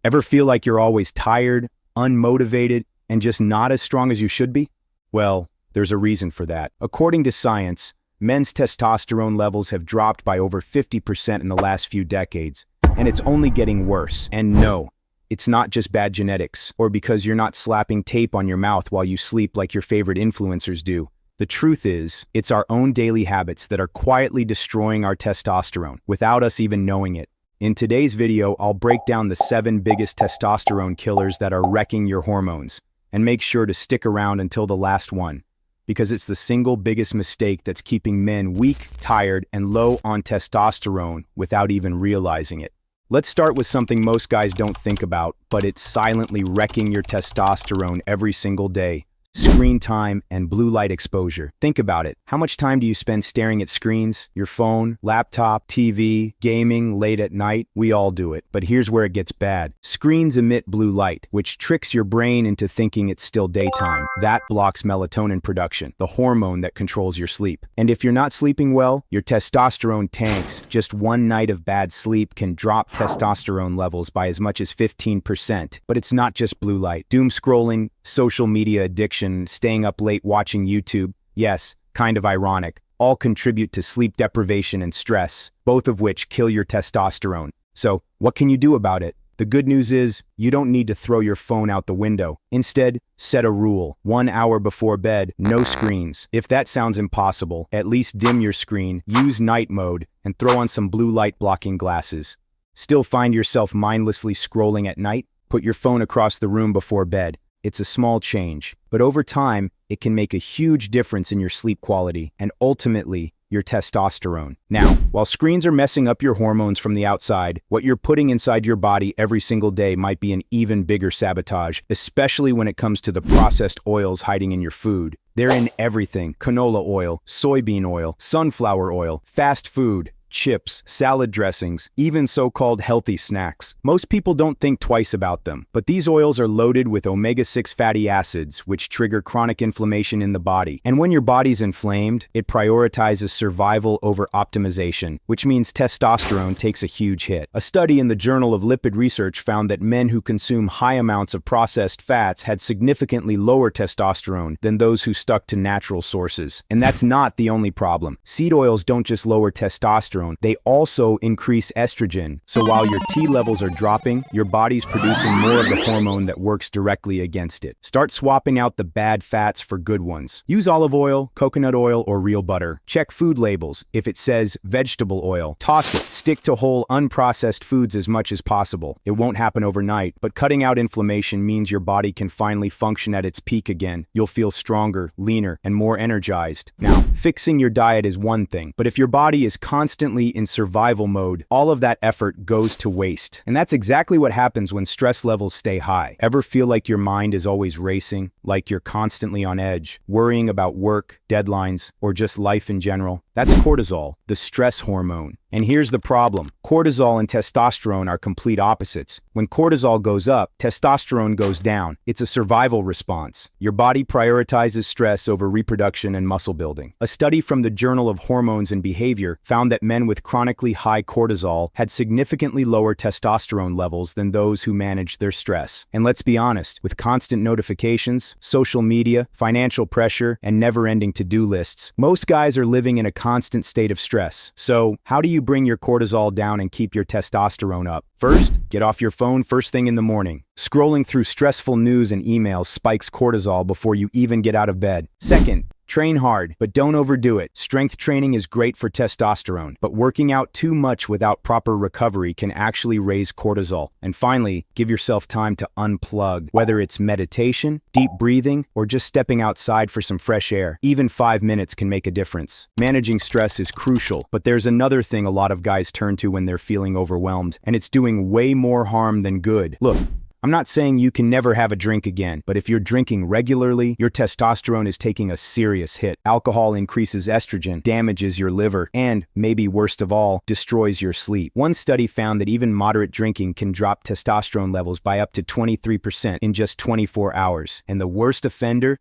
Ever feel like you're always tired, unmotivated, and just not as strong as you should be? Well, there's a reason for that. According to science, men's testosterone levels have dropped by over 50% in the last few decades, and it's only getting worse. And no, it's not just bad genetics, or because you're not slapping tape on your mouth while you sleep like your favorite influencers do. The truth is, it's our own daily habits that are quietly destroying our testosterone, without us even knowing it. In today's video, I'll break down the 7 biggest testosterone killers that are wrecking your hormones. And make sure to stick around until the last one, because it's the single biggest mistake that's keeping men weak, tired, and low on testosterone without even realizing it. Let's start with something most guys don't think about, but it's silently wrecking your testosterone every single day. Screen time and blue light exposure. Think about it. How much time do you spend staring at screens, your phone, laptop, TV, gaming late at night? We all do it. But here's where it gets bad. Screens emit blue light, which tricks your brain into thinking it's still daytime. That blocks melatonin production, the hormone that controls your sleep. And if you're not sleeping well, your testosterone tanks. Just one night of bad sleep can drop testosterone levels by as much as 15%. But it's not just blue light. Doom scrolling, social media addiction, staying up late watching YouTube, yes, kind of ironic, all contribute to sleep deprivation and stress, both of which kill your testosterone. So, what can you do about it? The good news is, you don't need to throw your phone out the window. Instead, set a rule. 1 hour before bed, no screens. If that sounds impossible, at least dim your screen, use night mode, and throw on some blue light blocking glasses. Still find yourself mindlessly scrolling at night? Put your phone across the room before bed. It's a small change, but over time, it can make a huge difference in your sleep quality and ultimately, your testosterone. Now, while screens are messing up your hormones from the outside, what you're putting inside your body every single day might be an even bigger sabotage, especially when it comes to the processed oils hiding in your food. They're in everything: canola oil, soybean oil, sunflower oil, fast food, chips, salad dressings, even so-called healthy snacks. Most people don't think twice about them, but these oils are loaded with omega-6 fatty acids, which trigger chronic inflammation in the body. And when your body's inflamed, it prioritizes survival over optimization, which means testosterone takes a huge hit. A study in the Journal of Lipid Research found that men who consume high amounts of processed fats had significantly lower testosterone than those who stuck to natural sources. And that's not the only problem. Seed oils don't just lower testosterone, they also increase estrogen. So while your T levels are dropping, your body's producing more of the hormone that works directly against it. Start swapping out the bad fats for good ones. Use olive oil, coconut oil, or real butter. Check food labels. If it says vegetable oil, toss it. Stick to whole, unprocessed foods as much as possible. It won't happen overnight, but cutting out inflammation means your body can finally function at its peak again. You'll feel stronger, leaner, and more energized. Now, fixing your diet is one thing, but if your body is constantly in survival mode, all of that effort goes to waste. And that's exactly what happens when stress levels stay high. Ever feel like your mind is always racing, like you're constantly on edge, worrying about work, deadlines, or just life in general? That's cortisol, the stress hormone. And here's the problem. Cortisol and testosterone are complete opposites. When cortisol goes up, testosterone goes down. It's a survival response. Your body prioritizes stress over reproduction and muscle building. A study from the Journal of Hormones and Behavior found that men with chronically high cortisol had significantly lower testosterone levels than those who managed their stress. And let's be honest, with constant notifications, social media, financial pressure, and never-ending to-do lists, most guys are living in a constant state of stress. So, how do you bring your cortisol down and keep your testosterone up? First, get off your phone first thing in the morning. Scrolling through stressful news and emails spikes cortisol before you even get out of bed. Second, train hard, but don't overdo it. Strength training is great for testosterone, but working out too much without proper recovery can actually raise cortisol. And finally, give yourself time to unplug. Whether it's meditation, deep breathing, or just stepping outside for some fresh air, even 5 minutes can make a difference. Managing stress is crucial, but there's another thing a lot of guys turn to when they're feeling overwhelmed, and it's doing way more harm than good. Look, I'm not saying you can never have a drink again, but if you're drinking regularly, your testosterone is taking a serious hit. Alcohol increases estrogen, damages your liver, and, maybe worst of all, destroys your sleep. One study found that even moderate drinking can drop testosterone levels by up to 23% in just 24 hours. And the worst offender?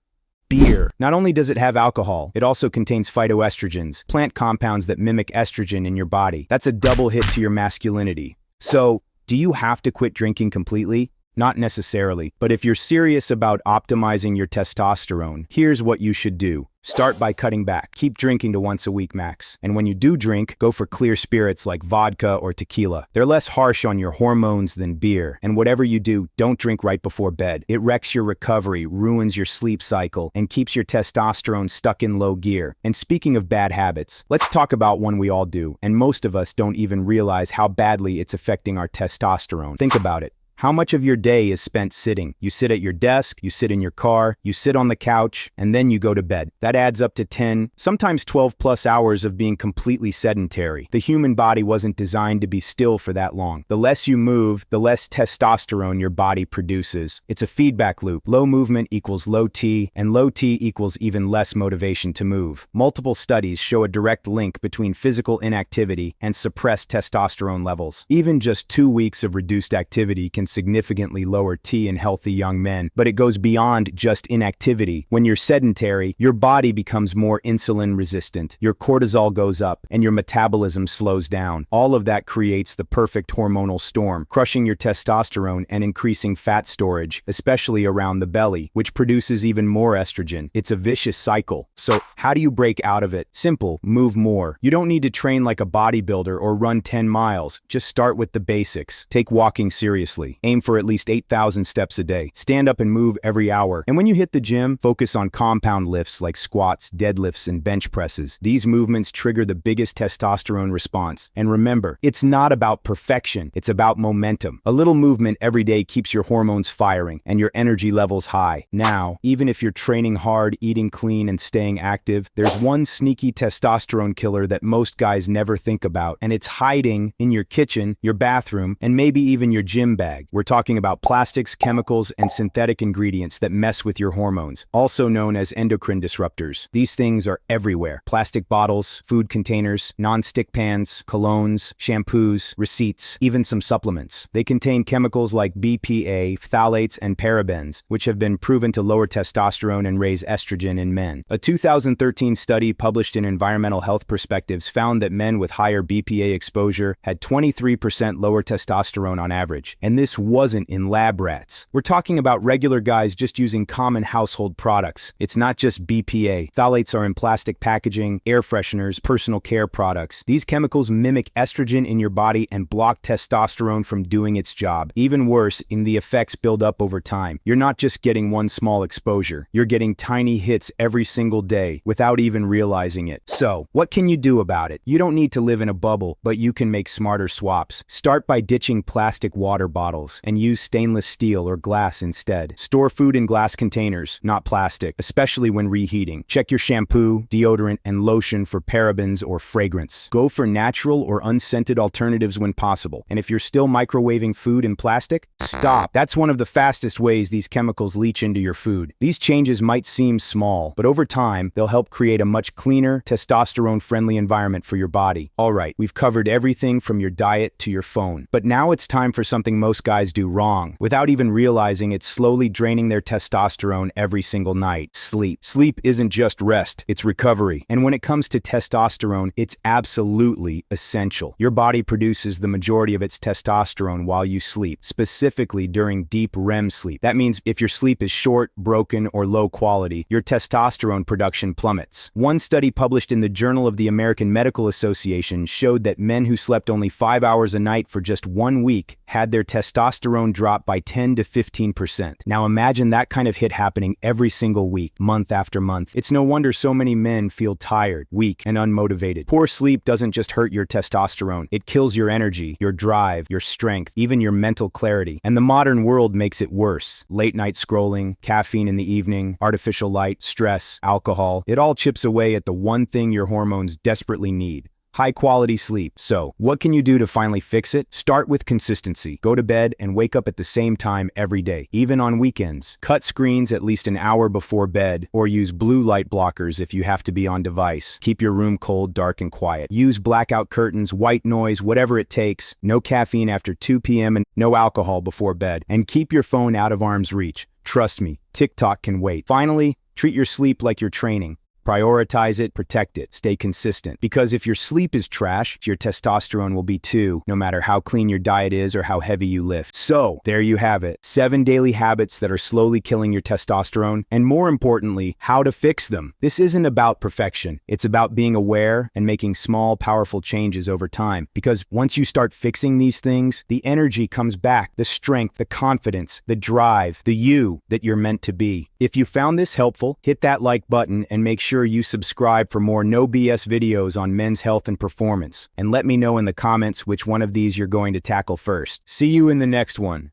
Beer. Not only does it have alcohol, it also contains phytoestrogens, plant compounds that mimic estrogen in your body. That's a double hit to your masculinity. So, Do you have to quit drinking completely? Not necessarily, but if you're serious about optimizing your testosterone, here's what you should do. Start by cutting back. Keep drinking to once a week max. And when you do drink, go for clear spirits like vodka or tequila. They're less harsh on your hormones than beer. And whatever you do, don't drink right before bed. It wrecks your recovery, ruins your sleep cycle, and keeps your testosterone stuck in low gear. And speaking of bad habits, let's talk about one we all do, and most of us don't even realize how badly it's affecting our testosterone. Think about it. How much of your day is spent sitting? You sit at your desk, you sit in your car, you sit on the couch, and then you go to bed. That adds up to 10, sometimes 12 plus hours of being completely sedentary. The human body wasn't designed to be still for that long. The less you move, the less testosterone your body produces. It's a feedback loop. Low movement equals low T, and low T equals even less motivation to move. Multiple studies show a direct link between physical inactivity and suppressed testosterone levels. Even just 2 weeks of reduced activity can significantly lower T in healthy young men, but it goes beyond just inactivity. When you're sedentary, your body becomes more insulin resistant, your cortisol goes up, and your metabolism slows down. All of that creates the perfect hormonal storm, crushing your testosterone and increasing fat storage, especially around the belly, which produces even more estrogen. It's a vicious cycle. So, how do you break out of it? Simple, move more. You don't need to train like a bodybuilder or run 10 miles. Just start with the basics. Take walking seriously. Aim for at least 8,000 steps a day. Stand up and move every hour. And when you hit the gym, focus on compound lifts like squats, deadlifts, and bench presses. These movements trigger the biggest testosterone response. And remember, it's not about perfection, it's about momentum. A little movement every day keeps your hormones firing and your energy levels high. Now, even if you're training hard, eating clean, and staying active, there's one sneaky testosterone killer that most guys never think about, and it's hiding in your kitchen, your bathroom, and maybe even your gym bag. We're talking about plastics, chemicals, and synthetic ingredients that mess with your hormones, also known as endocrine disruptors. These things are everywhere. Plastic bottles, food containers, non-stick pans, colognes, shampoos, receipts, even some supplements. They contain chemicals like BPA, phthalates, and parabens, which have been proven to lower testosterone and raise estrogen in men. A 2013 study published in Environmental Health Perspectives found that men with higher BPA exposure had 23% lower testosterone on average. And this wasn't in lab rats. We're talking about regular guys just using common household products. It's not just BPA. Phthalates are in plastic packaging, air fresheners, personal care products. These chemicals mimic estrogen in your body and block testosterone from doing its job. Even worse, the effects build up over time. You're not just getting one small exposure. You're getting tiny hits every single day without even realizing it. So, what can you do about it? You don't need to live in a bubble, but you can make smarter swaps. Start by ditching plastic water bottles and use stainless steel or glass instead. Store food in glass containers, not plastic, especially when reheating. Check your shampoo, deodorant, and lotion for parabens or fragrance. Go for natural or unscented alternatives when possible. And if you're still microwaving food in plastic, stop. That's one of the fastest ways these chemicals leach into your food. These changes might seem small, but over time, they'll help create a much cleaner, testosterone-friendly environment for your body. All right, we've covered everything from your diet to your phone. But now it's time for something most guys do wrong. Without even realizing it's slowly draining their testosterone every single night. Sleep. Sleep isn't just rest, it's recovery. And when it comes to testosterone, it's absolutely essential. Your body produces the majority of its testosterone while you sleep, specifically during deep REM sleep. That means if your sleep is short, broken, or low quality, your testosterone production plummets. One study published in the Journal of the American Medical Association showed that men who slept only 5 hours a night for just 1 week had their testosterone drop by 10 to 15%. Now imagine that kind of hit happening every single week, month after month. It's no wonder so many men feel tired, weak, and unmotivated. Poor sleep doesn't just hurt your testosterone. It kills your energy, your drive, your strength, even your mental clarity. And the modern world makes it worse. Late night scrolling, caffeine in the evening, artificial light, stress, alcohol. It all chips away at the one thing your hormones desperately need: high-quality sleep. So, what can you do to finally fix it? Start with consistency. Go to bed and wake up at the same time every day, even on weekends. Cut screens at least an hour before bed, or use blue light blockers if you have to be on device. Keep your room cold, dark, and quiet. Use blackout curtains, white noise, whatever it takes. No caffeine after 2 p.m. and no alcohol before bed. And keep your phone out of arm's reach. Trust me, TikTok can wait. Finally, treat your sleep like you're training. Prioritize it, protect it, stay consistent. Because if your sleep is trash, your testosterone will be too, no matter how clean your diet is or how heavy you lift. So, there you have it. 7 daily habits that are slowly killing your testosterone, and more importantly, how to fix them. This isn't about perfection. It's about being aware and making small, powerful changes over time. Because once you start fixing these things, the energy comes back, the strength, the confidence, the drive, the you that you're meant to be. If you found this helpful, hit that like button and make sure you subscribe for more no BS videos on men's health and performance. And let me know in the comments which one of these you're going to tackle first. See you in the next one.